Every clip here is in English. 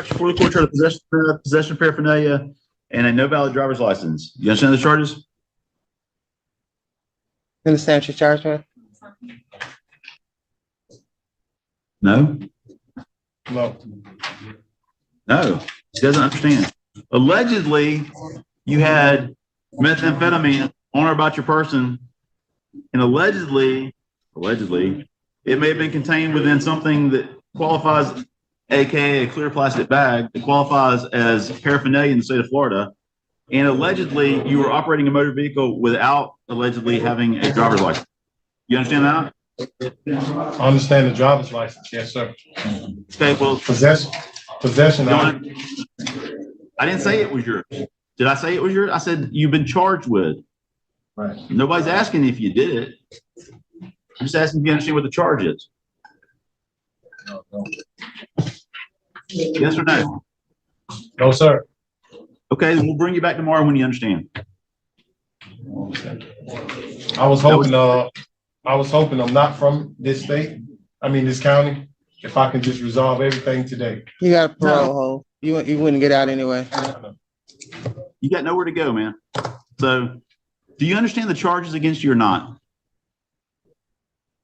For the court charge of possession of paraphernalia and a no valid driver's license. You understand the charges? Understand what you're charged with? No? No. No. She doesn't understand. Allegedly, you had methamphetamine on or about your person, and allegedly, it may have been contained within something that qualifies, aka a clear plastic bag, that qualifies as paraphernalia in the state of Florida. And allegedly, you were operating a motor vehicle without allegedly having a driver's license. You understand that? I understand the driver's license. Yes, sir. Okay, well, Possession. I didn't say it was yours. Did I say it was yours? I said you've been charged with. Right. Nobody's asking if you did it. I'm just asking if you understand what the charge is. No. Yes or no? No, sir. Okay, then we'll bring you back tomorrow when you understand. I was hoping I'm not from this state. I mean, this county. If I can just resolve everything today. You got a parole hold. You wouldn't get out anyway. You got nowhere to go, man. So, do you understand the charges against you or not?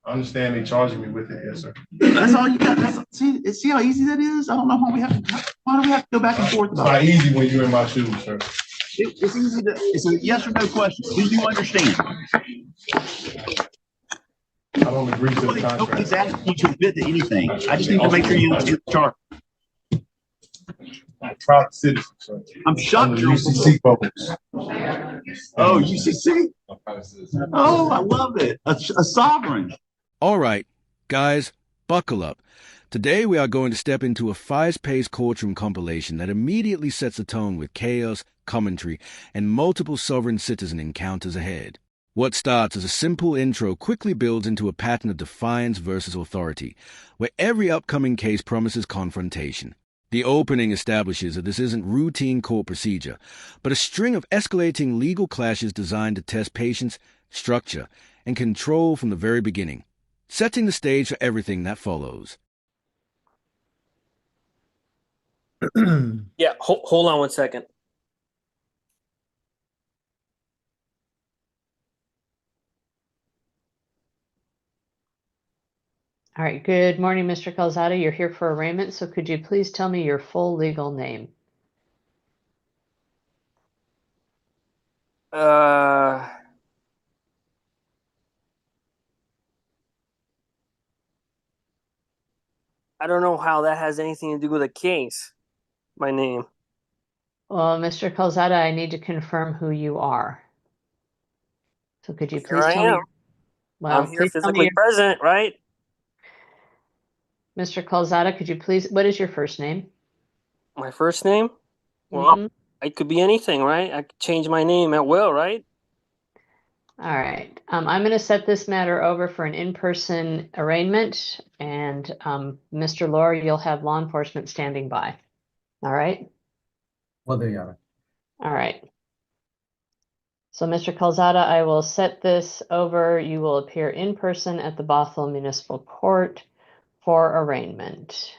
I understand they charging me with it. Yes, sir. That's all you got. See how easy that is? I don't know why do we have to go back and forth It's about not it? easy when you're in my shoes, sir. It's easy it's a yes or no question. Do you understand? I don't agree to the Nobody's contract. asking you to admit to anything. I just need to make sure you understand the charge. I'm a proud citizen, sir. I'm shocked. Under UCC focus. Oh, UCC? Oh, I love it. A sovereign. All right, guys, buckle up. Today we are going to step into a fast-paced courtroom compilation that immediately sets a tone with chaos, commentary, and multiple sovereign citizen encounters ahead. What starts as a simple intro quickly builds into a pattern of defiance versus authority, where every upcoming case promises confrontation. The opening establishes that this isn't routine court procedure, but a string of escalating legal clashes designed to test patience, structure, and control from the very beginning, setting the stage for everything that follows. Yeah, hold on 1 second. All right, good morning, Mr. Calzada. You're here for arraignment, so could you please tell me your full legal name? I don't know how that has anything to do with a case. My name. Well, Mr. Calzada, I need to confirm who you are. So could you please Here I tell me? am. I'm here physically present, right? Mr. Calzada, could you please, what is your first name? My first name? Well, it could be anything, right? I could change my name at will, right? All right. I'm going to set this matter over for an in-person arraignment, and Mr. Lohr, you'll have law enforcement standing by. All right? Well, there you are. All right. So, Mr. Calzada, I will set this over. You will appear in person at the Bothell Municipal Court for arraignment.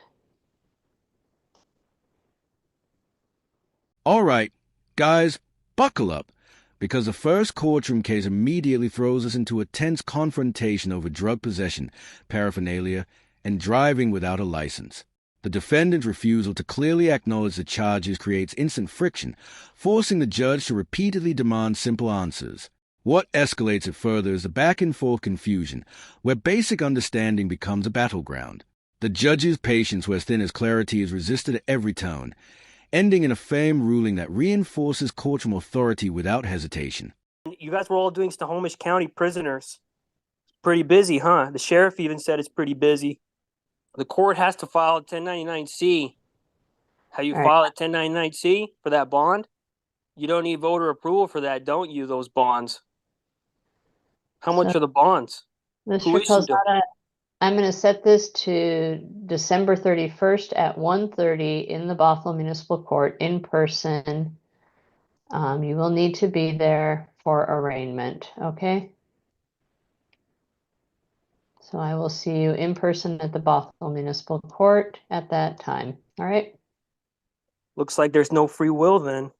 All right, guys, buckle up, because the first courtroom case immediately throws us into a tense confrontation over drug possession, paraphernalia, and driving without a license. The defendant's refusal to clearly acknowledge the charges creates instant friction, forcing the judge to repeatedly demand simple answers. What escalates it further is the back-and-forth confusion, where basic understanding becomes a battleground. The judge's patience where thin as clarity is resisted at every tone, ending in a firm ruling that reinforces courtroom authority without hesitation. You guys were all doing Snohomish County prisoners. Pretty busy, huh? The sheriff even said it's pretty busy. The court has to file a 1099-C. How you file a 1099-C for that bond? You don't need voter approval for that, don't you, those bonds? How much are the bonds? Mr. Calzada, I'm going to set this to December 31st at 1:30 in the Bothell Municipal Court in person. You will need to be there for arraignment, okay? So I will see you in person at the Bothell Municipal Court at that time, all right? Looks like there's no free will then.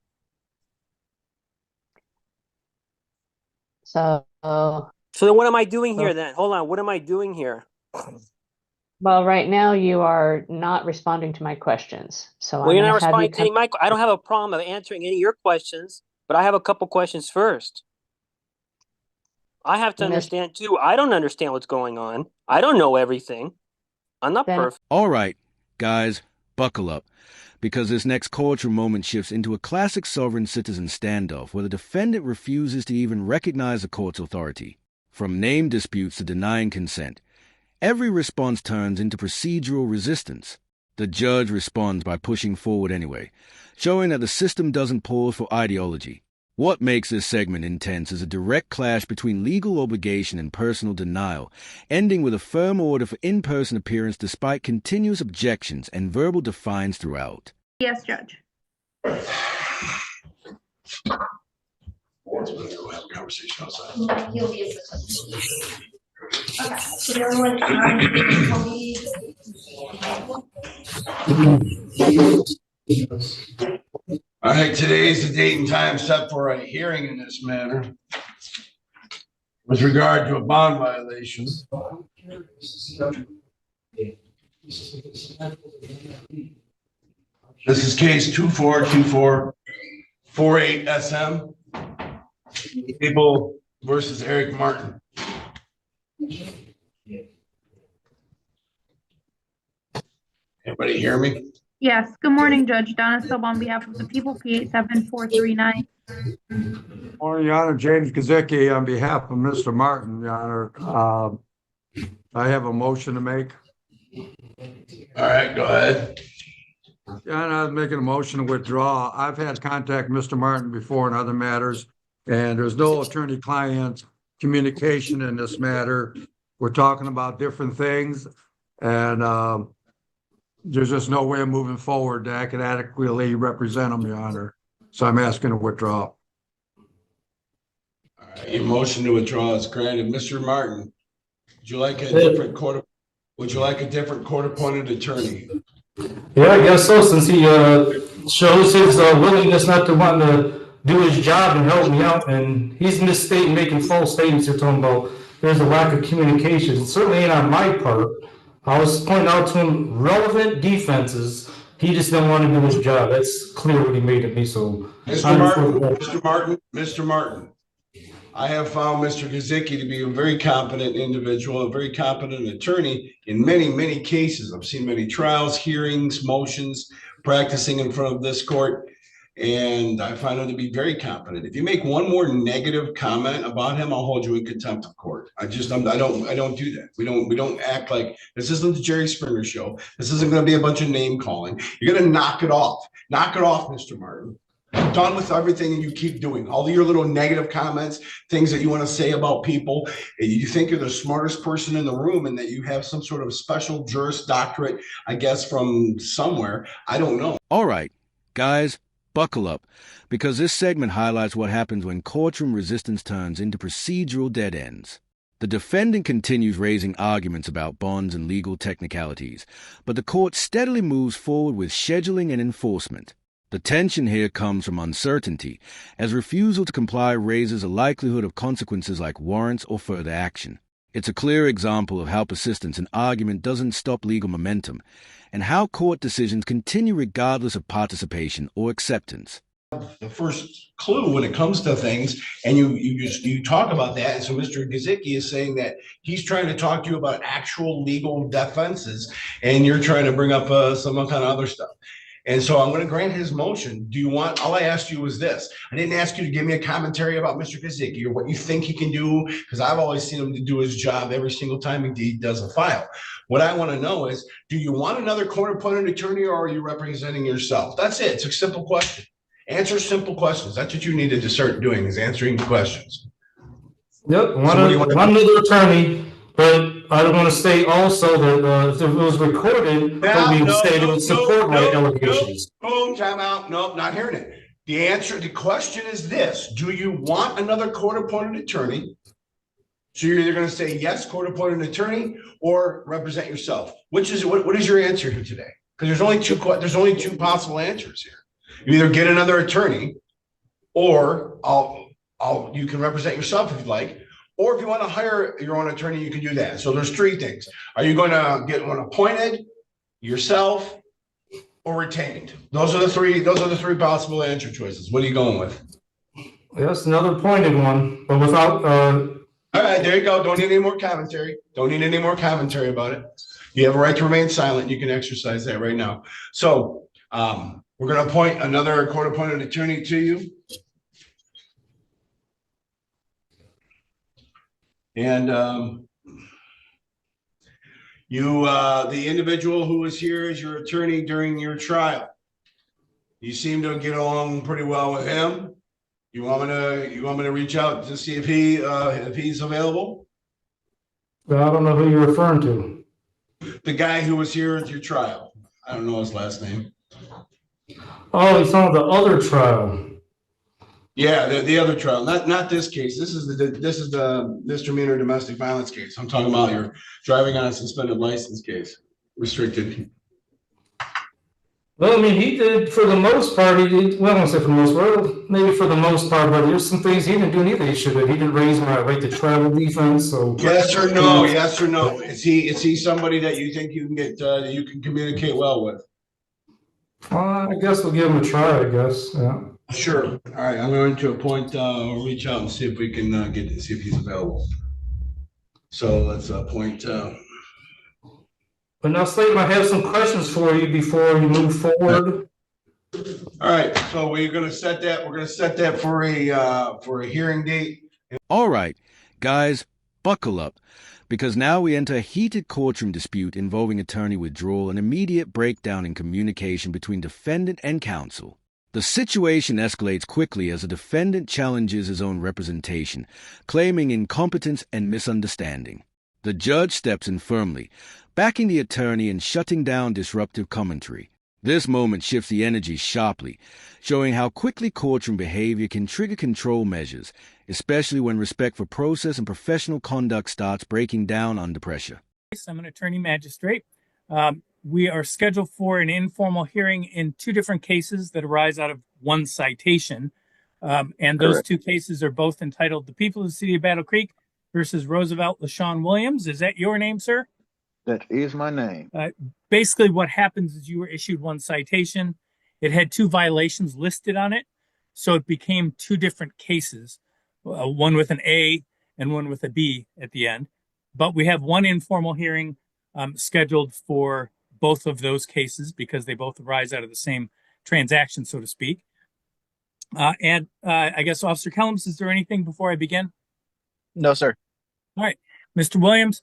So, So then what am I doing here then? Hold on. What am I doing here? well, right now you are not responding to my questions. So Well, I'm you're going not to have you responding to any of my. I don't have a problem of answering any of your questions, but I have a couple questions first. I have to Miss- understand too. I don't understand what's going on. I don't know everything. I'm not Then- perfect. All right, guys, buckle up, because this next courtroom moment shifts into a classic sovereign citizen standoff where the defendant refuses to even recognize the court's authority. From name disputes to denying consent, every response turns into procedural resistance. The judge responds by pushing forward anyway, showing that the system doesn't pause for ideology. What makes this segment intense is a direct clash between legal obligation and personal denial, ending with a firm order for in-person appearance despite continuous objections and verbal defiance throughout. Yes, Judge. Conversation outside. He'll be okay. So everyone tell me. All right, today is the date and time set for a hearing in this matter with regard to a bond violation. This is case 242448 SM. People versus Eric Martin. Everybody hear me? Yes. Good morning, Judge. Donna Silva on behalf of the people, P87439. Morning, Your Honor. James Gazicki on behalf of Mr. Martin, Your Honor. I have a motion to make. All right, go ahead. Your Honor, I'm making a motion to withdraw. I've had contact with Mr. Martin before in other matters, and there's no attorney-client communication in this matter. We're talking about different things, and there's just no way of moving forward that I can adequately represent him, Your Honor. So I'm asking to withdraw. All right, your motion to withdraw is granted. Mr. Martin, would you like a different court appointed attorney? Yeah, I guess so, since he shows his willingness not to want to do his job and help me out, and he's misstating, making false statements. You're talking about there's a lack of communication. It certainly ain't on my part. I was pointing out to him relevant defenses. He just didn't want to do his job. That's clear what he made of me. So, Mr. Martin, I have found Mr. Gazicki to be a very competent individual, a very competent attorney in many, many cases. I've seen many trials, hearings, motions, practicing in front of this court, and I find him to be very competent. If you make one more negative comment about him, I'll hold you in contempt of court. I don't do that. We don't act like this isn't the Jerry Springer show. This isn't going to be a bunch of name calling. You're going to knock it off. Knock it off, Mr. Martin. I'm done with everything you keep doing. All of your little negative comments, things that you want to say about people. You think you're the smartest person in the room and that you have some sort of special Juris Doctorate, I guess, from somewhere. I don't know. All right, guys, buckle up, because this segment highlights what happens when courtroom resistance turns into procedural dead ends. The defendant continues raising arguments about bonds and legal technicalities, but the court steadily moves forward with scheduling and enforcement. The tension here comes from uncertainty, as refusal to comply raises a likelihood of consequences like warrants or further action. It's a clear example of how persistence in argument doesn't stop legal momentum, and how court decisions continue regardless of participation or acceptance. The first clue when it comes to things, and you talk about that, and so Mr. Gazicki is saying that he's trying to talk to you about actual legal defenses, and you're trying to bring up some kind of other stuff. And so I'm going to grant his motion. All I asked you was this. I didn't ask you to give me a commentary about Mr. Gazicki or what you think he can do, because I've always seen him to do his job every single time he does a file. What I want to know is, do you want another court-appointed attorney, or are you representing yourself? That's it. It's a simple question. Answer simple questions. That's what you needed to start doing, is answering the questions. Yep, one other attorney, but I don't want to state also that if it was recorded, that we would say it would support my allegations. Boom, time out. Nope, not hearing it. The question is this: do you want another court-appointed attorney? So you're either going to say yes, court-appointed attorney, or represent yourself. What is your answer here today? Because there's only two possible answers here. You either get another attorney, or you can represent yourself if you'd like, or if you want to hire your own attorney, you can do that. So there's three things. Are you going to get one appointed, yourself, or retained? Those are the three possible answer choices. What are you going with? Yes, another appointed one, but without, All right, there you go. Don't need any more commentary. Don't need any more commentary about it. You have a right to remain silent. You can exercise that right now. So we're going to appoint another court-appointed attorney to you. And the individual who was here as your attorney during your trial, you seem to get along pretty well with him. You want me to reach out to see if he's available? I don't know who you're referring to. The guy who was here at your trial. I don't know his last name. Oh, he's on the other trial. Yeah, the other trial, not this case. This is the misdemeanor domestic violence case. I'm talking about your driving on a suspended license case, restricted. Well, I mean, he did for the most part. He did well. I don't say for the most part, maybe for the most part, but there's some things he didn't do neither. He should have. He didn't raise my right to travel defense. So yes or no? Yes or no? Is he somebody that you think you can get that you can communicate well with? I guess we'll give him a try. I guess. Yeah. Sure. All right. I'm going to appoint reach out and see if we can see if he's available. So let's appoint. But now, Slayton, I have some questions for you before you move forward. All right. So we're going to set that. We're going to set that for a hearing date. All right, guys, buckle up, because now we enter a heated courtroom dispute involving attorney withdrawal and immediate breakdown in communication between defendant and counsel. The situation escalates quickly as the defendant challenges his own representation, claiming incompetence and misunderstanding. The judge steps in firmly, backing the attorney and shutting down disruptive commentary. This moment shifts the energy sharply, showing how quickly courtroom behavior can trigger control measures, especially when respect for process and professional conduct starts breaking down under pressure. I'm an attorney magistrate. We are scheduled for an informal hearing in two different cases that arise out of one citation. And those Correct. two cases are both entitled The People of the City of Battle Creek versus Roosevelt LaShawn Williams. Is that your name, sir? That is my name. Basically, what happens is you were issued one citation. It had two violations listed on it. So it became two different cases, one with an A and one with a B at the end. But we have one informal hearing scheduled for both of those cases because they both arise out of the same transaction, so to speak. And I guess, Officer Kellums, is there anything before I begin? No, sir. All right. Mr. Williams,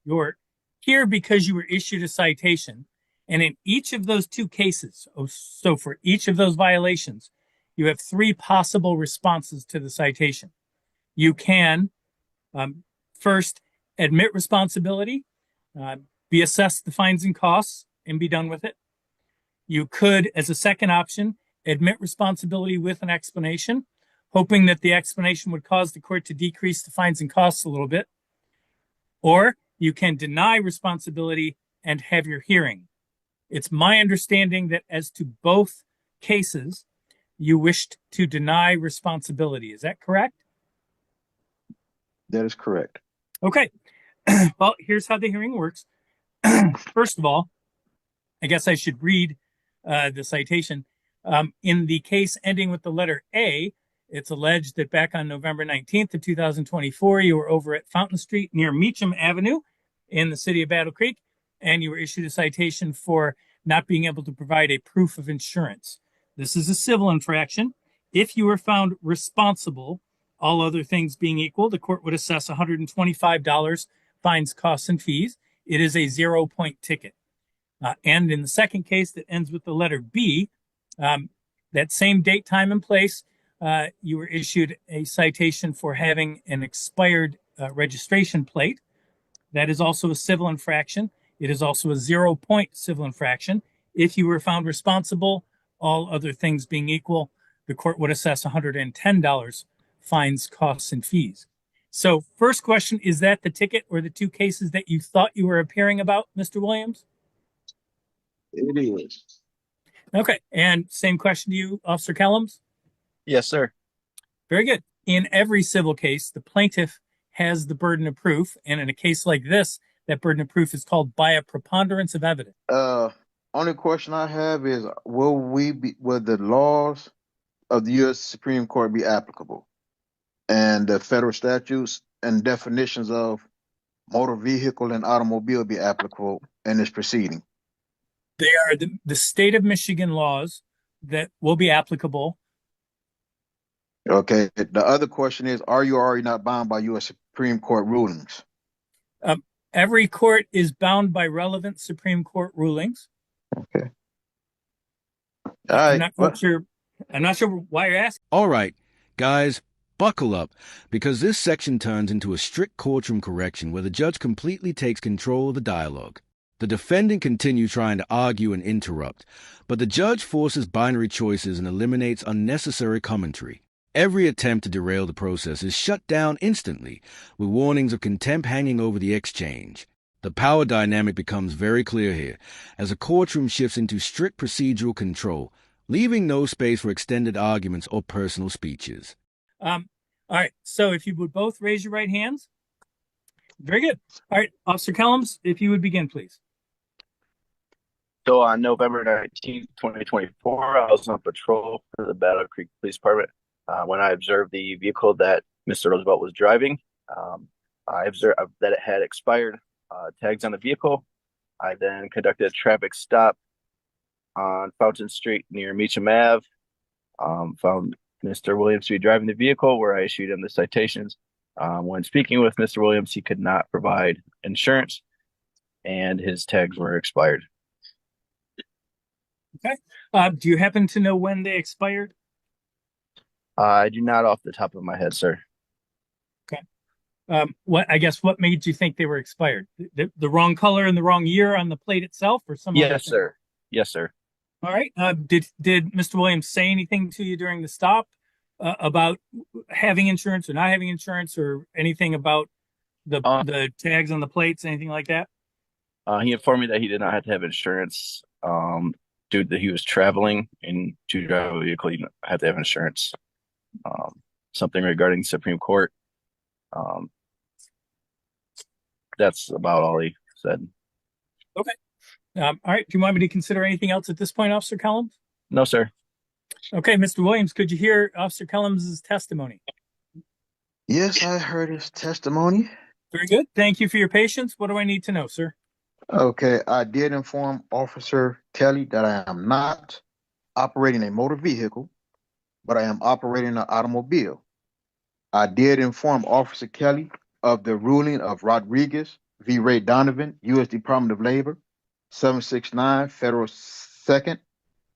you're here because you were issued a citation. And in each of those two cases, so for each of those violations, you have three possible responses to the citation. You can first admit responsibility, be assessed the fines and costs, and be done with it. You could, as a second option, admit responsibility with an explanation, hoping that the explanation would cause the court to decrease the fines and costs a little bit. Or you can deny responsibility and have your hearing. It's my understanding that as to both cases, you wished to deny responsibility. Is that correct? That is correct. Okay. Well, here's how the hearing works. First of all, I guess I should read the citation. In the case ending with the letter A, it's alleged that back on November 19th of 2024, you were over at Fountain Street near Meacham Avenue in the city of Battle Creek, and you were issued a citation for not being able to provide a proof of insurance. This is a civil infraction. If you were found responsible, all other things being equal, the court would assess $125 fines, costs, and fees. It is a 0-point ticket. And in the second case that ends with the letter B, that same date, time, and place, you were issued a citation for having an expired registration plate. That is also a civil infraction. It is also a 0-point civil infraction. If you were found responsible, all other things being equal, the court would assess $110 fines, costs, and fees. So first question, is that the ticket or the two cases that you thought you were appearing about, Mr. Williams? It is. Okay. And same question to you, Officer Kellums? Yes, sir. Very good. In every civil case, the plaintiff has the burden of proof. And in a case like this, that burden of proof is called by a preponderance of evidence. Only question I have is, will the laws of the U.S. Supreme Court be applicable, and the federal statutes and definitions of motor vehicle and automobile be applicable in this proceeding? They are the state of Michigan laws that will be applicable. Okay. The other question is, are you already not bound by U.S. Supreme Court rulings? Every court is bound by relevant Supreme Court rulings. Okay. I'm not sure why you're asking. All right, guys, buckle up, because this section turns into a strict courtroom correction where the judge completely takes control of the dialogue. The defendant continues trying to argue and interrupt, but the judge forces binary choices and eliminates unnecessary commentary. Every attempt to derail the process is shut down instantly, with warnings of contempt hanging over the exchange. The power dynamic becomes very clear here, as the courtroom shifts into strict procedural control, leaving no space for extended arguments or personal speeches. All right, so if you would both raise your right hands. Very good. All right, Officer Kellums, if you would begin, please. So on November 19th, 2024, I was on patrol for the Battle Creek Police Department when I observed the vehicle that Mr. Roosevelt was driving. I observed that it had expired tags on the vehicle. I then conducted a traffic stop on Fountain Street near Meacham Ave. Found Mr. Williams to be driving the vehicle, where I issued him the citations. When speaking with Mr. Williams, he could not provide insurance, and his tags were expired. Okay. Do you happen to know when they expired? I do not off the top of my head, sir. Okay. What made you think they were expired? The wrong color and the wrong year on the plate itself, or some other thing? Yes, sir. Yes, sir. All right. Did Mr. Williams say anything to you during the stop about having insurance or not having insurance, or anything about the tags on the plates, anything like that? He informed me that he did not have to have insurance due to he was traveling, and to drive a vehicle, you have to have insurance. Something regarding Supreme Court. That's about all he said. Okay. All right. Do you want me to consider anything else at this point, Officer Kellums? No, sir. Okay, Mr. Williams, could you hear Officer Kellums' testimony? Yes, I heard his testimony. Very good. Thank you for your patience. What do I need to know, sir? Okay, I did inform Officer Kelly that I am not operating a motor vehicle, but I am operating an automobile. I did inform Officer Kelly of the ruling of Rodriguez v. Ray Donovan, U.S. Department of Labor, 769 Federal 2nd,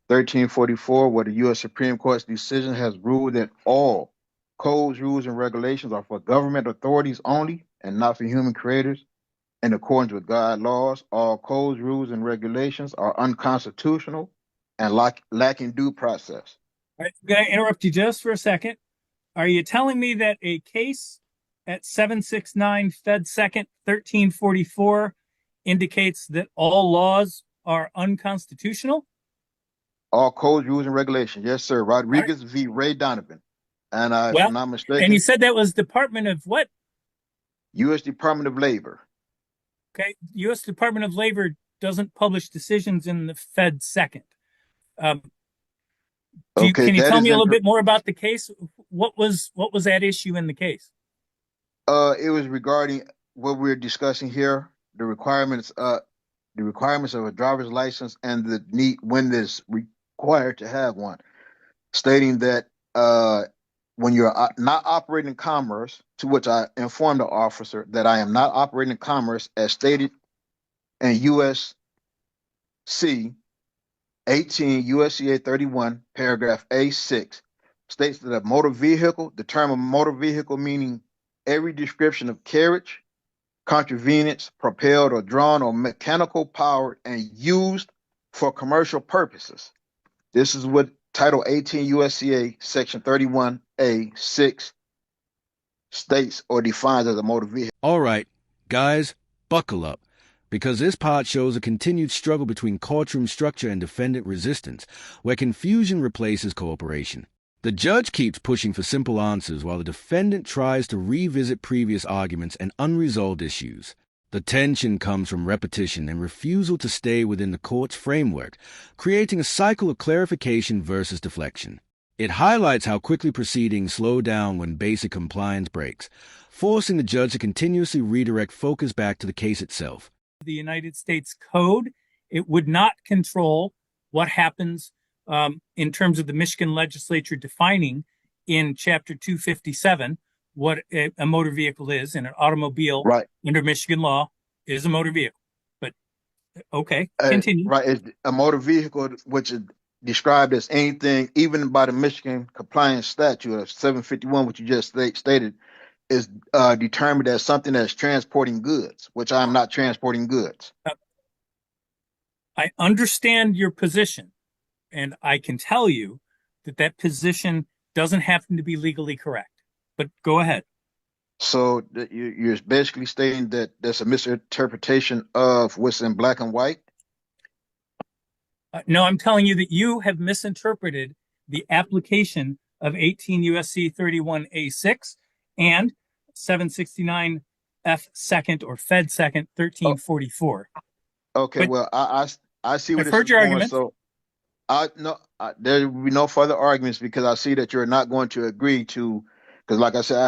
1344, where the U.S. Supreme Court's decision has ruled that all codes, rules, and regulations are for government authorities only and not for human creators. In accordance with God laws, all codes, rules, and regulations are unconstitutional and lacking due process. All right, I'm going to interrupt you just for a second. Are you telling me that a case at 769 Fed 2nd, 1344 indicates that all laws are unconstitutional? All codes, rules, and regulations. Yes, sir. Rodriguez v. Ray Donovan. And if I'm not mistaken. And you said that was Department of what? U.S. Department of Labor. Okay. U.S. Department of Labor doesn't publish decisions in the Fed 2nd. Can you tell me a little bit more about the case? What was that issue in the case? It was regarding what we're discussing here, the requirements of a driver's license and the need when it's required to have one, stating that when you're not operating in commerce, to which I informed the officer that I am not operating in commerce as stated in USC 18 USCA 31 paragraph A6 states that a motor vehicle, the term of motor vehicle meaning every description of carriage, convenience, propelled or drawn or mechanical powered and used for commercial purposes. This is what Title 18 USCA Section 31A6 states or defines as a motor vehicle. All right, guys, buckle up, because this part shows a continued struggle between courtroom structure and defendant resistance, where confusion replaces cooperation. The judge keeps pushing for simple answers while the defendant tries to revisit previous arguments and unresolved issues. The tension comes from repetition and refusal to stay within the court's framework, creating a cycle of clarification versus deflection. It highlights how quickly proceedings slow down when basic compliance breaks, forcing the judge to continuously redirect focus back to the case itself. The United States Code, it would not control what happens in terms of the Michigan legislature defining in Chapter 257 what a motor vehicle is, and an automobile under Michigan law is a motor vehicle. But okay, continue. Right, it's a motor vehicle, which is described as anything, even by the Michigan compliance statute of 751, which you just stated, is determined as something that's transporting goods, which I'm not transporting goods. I understand your position, and I can tell you that that position doesn't happen to be legally correct. But go ahead. So you're basically stating that there's a misinterpretation of what's in black and white? No, I'm telling you that you have misinterpreted the application of 18 U.S.C. 31A6 and 769 F second or Fed second 1344. Okay, But well, I see what I've heard your argument. So there will be no further arguments because I see that you're not going to agree to, because like I said,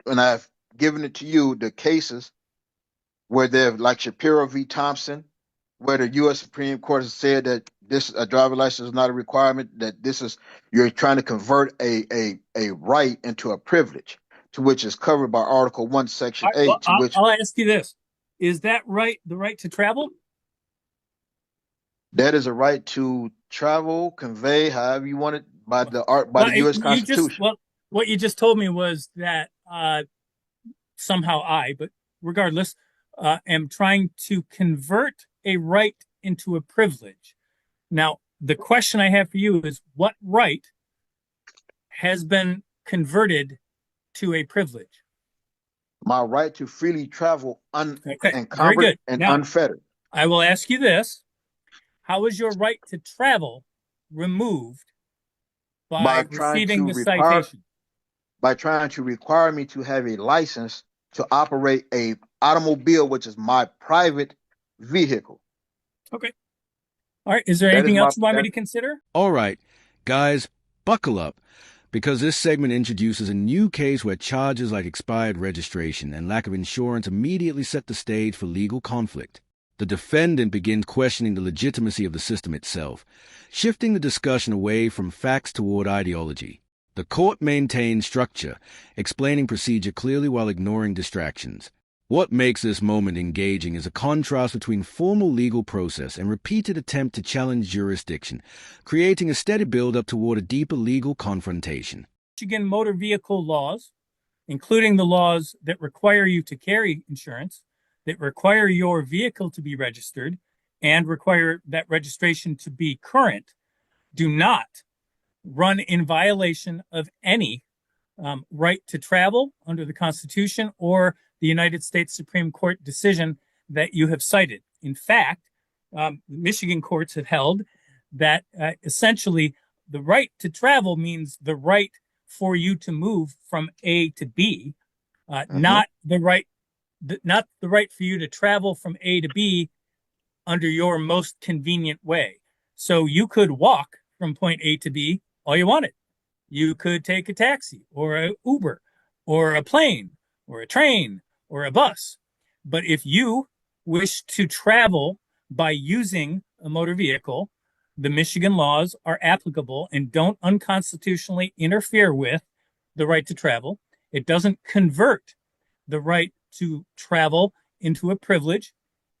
I've given it to you, the cases where they're like Shapiro v. Thompson, where the U.S. Supreme Court has said that a driver license is not a requirement, that you're trying to convert a right into a privilege, to which is covered by Article 1, Section 8. I'll ask you this. Is that right, the right to travel? That is a right to travel, convey, however you want it, by the U.S. Constitution. What you just told me was that somehow but regardless, am trying to convert a right into a privilege. Now, the question I have for you is, what right has been converted to a privilege? My right to freely travel encumbered and now, unfettered. I will ask you this. How is your right to travel removed by receiving the citation? By trying to require me to have a license to operate a automobile, which is my private vehicle. Okay. All right. Is there anything else you want me to consider? All right, guys, buckle up, because this segment introduces a new case where charges like expired registration and lack of insurance immediately set the stage for legal conflict. The defendant begins questioning the legitimacy of the system itself, shifting the discussion away from facts toward ideology. The court maintains structure, explaining procedure clearly while ignoring distractions. What makes this moment engaging is a contrast between formal legal process and repeated attempt to challenge jurisdiction, creating a steady build-up toward a deeper legal confrontation. Michigan motor vehicle laws, including the laws that require you to carry insurance, that require your vehicle to be registered, and require that registration to be current, do not run in violation of any right to travel under the Constitution or the United States Supreme Court decision that you have cited. In fact, Michigan courts have held that essentially the right to travel means the right for you to move from A to B, not the right for you to travel from A to B under your most convenient way. So you could walk from point A to B all you wanted. You could take a taxi or an Uber or a plane or a train or a bus. But if you wish to travel by using a motor vehicle, the Michigan laws are applicable and don't unconstitutionally interfere with the right to travel. It doesn't convert the right to travel into a privilege.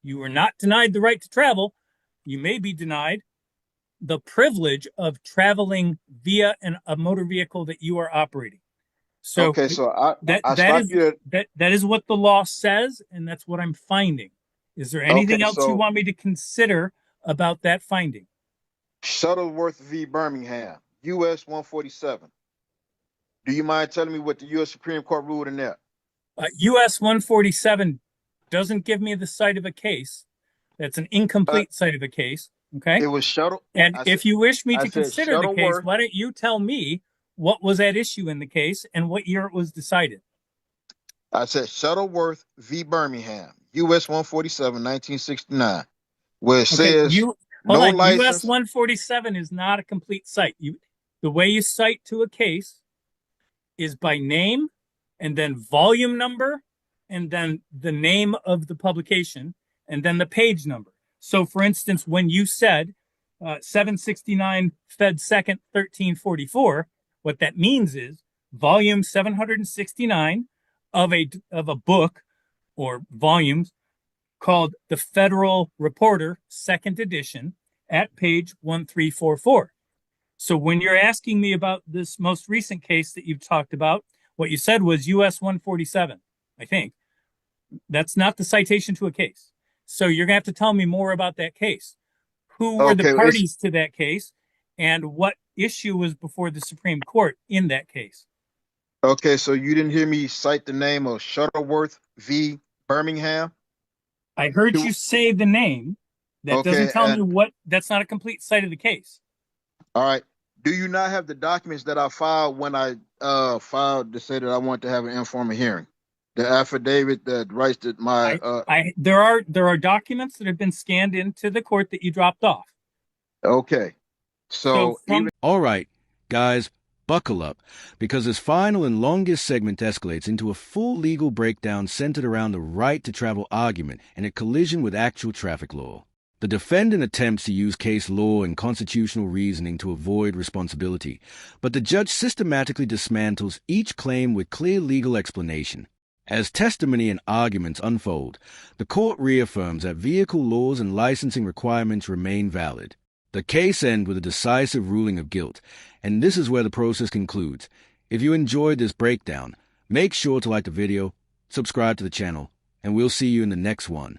You are not denied the right to travel. You may be denied the privilege of traveling via a motor vehicle that you are operating. So okay, so that is what the law says, and that's what I'm finding. Is there anything else you want me to consider about that finding? Shuttleworth v. Birmingham, U.S. 147. Do you mind telling me what the U.S. Supreme Court ruled in there? U.S. 147 doesn't give me the site of a case. That's an incomplete site of a case. Okay. It was Shuttle. And if you wish me I to said consider the case, Shuttleworth. why don't you tell me what was at issue in the case and what year it was decided? I said Shuttleworth v. Birmingham, US 147, 1969, where it says Hold no on. US license. 147 is not a complete site. The way you cite to a case is by name and then volume number and then the name of the publication and then the page number. So for instance, when you said 769 Fed 2nd 1344, what that means is volume 769 of a book or volumes called the Federal Reporter, second edition, at page 1344. So when you're asking me about this most recent case that you've talked about, what you said was US 147, I think. That's not the citation to a case. So you're going to have to tell me more about that case. Who were the parties to that case and what issue was before the Supreme Court in that case? Okay, so you didn't hear me cite the name of Shuttleworth v. Birmingham? I heard you say the name. That doesn't tell me what, that's not a complete cite of the case. All right. Do you not have the documents that I filed when I filed to say that I want to have an informal hearing? The affidavit that writes that my there are documents that have been scanned into the court that you dropped off. Okay. So all right, guys, buckle up, because this final and longest segment escalates into a full legal breakdown centered around the right to travel argument and a collision with actual traffic law. The defendant attempts to use case law and constitutional reasoning to avoid responsibility, but the judge systematically dismantles each claim with clear legal explanation. As testimony and arguments unfold, the court reaffirms that vehicle laws and licensing requirements remain valid. The case ends with a decisive ruling of guilt, and this is where the process concludes. If you enjoyed this breakdown, make sure to like the video, subscribe to the channel, and we'll see you in the next one.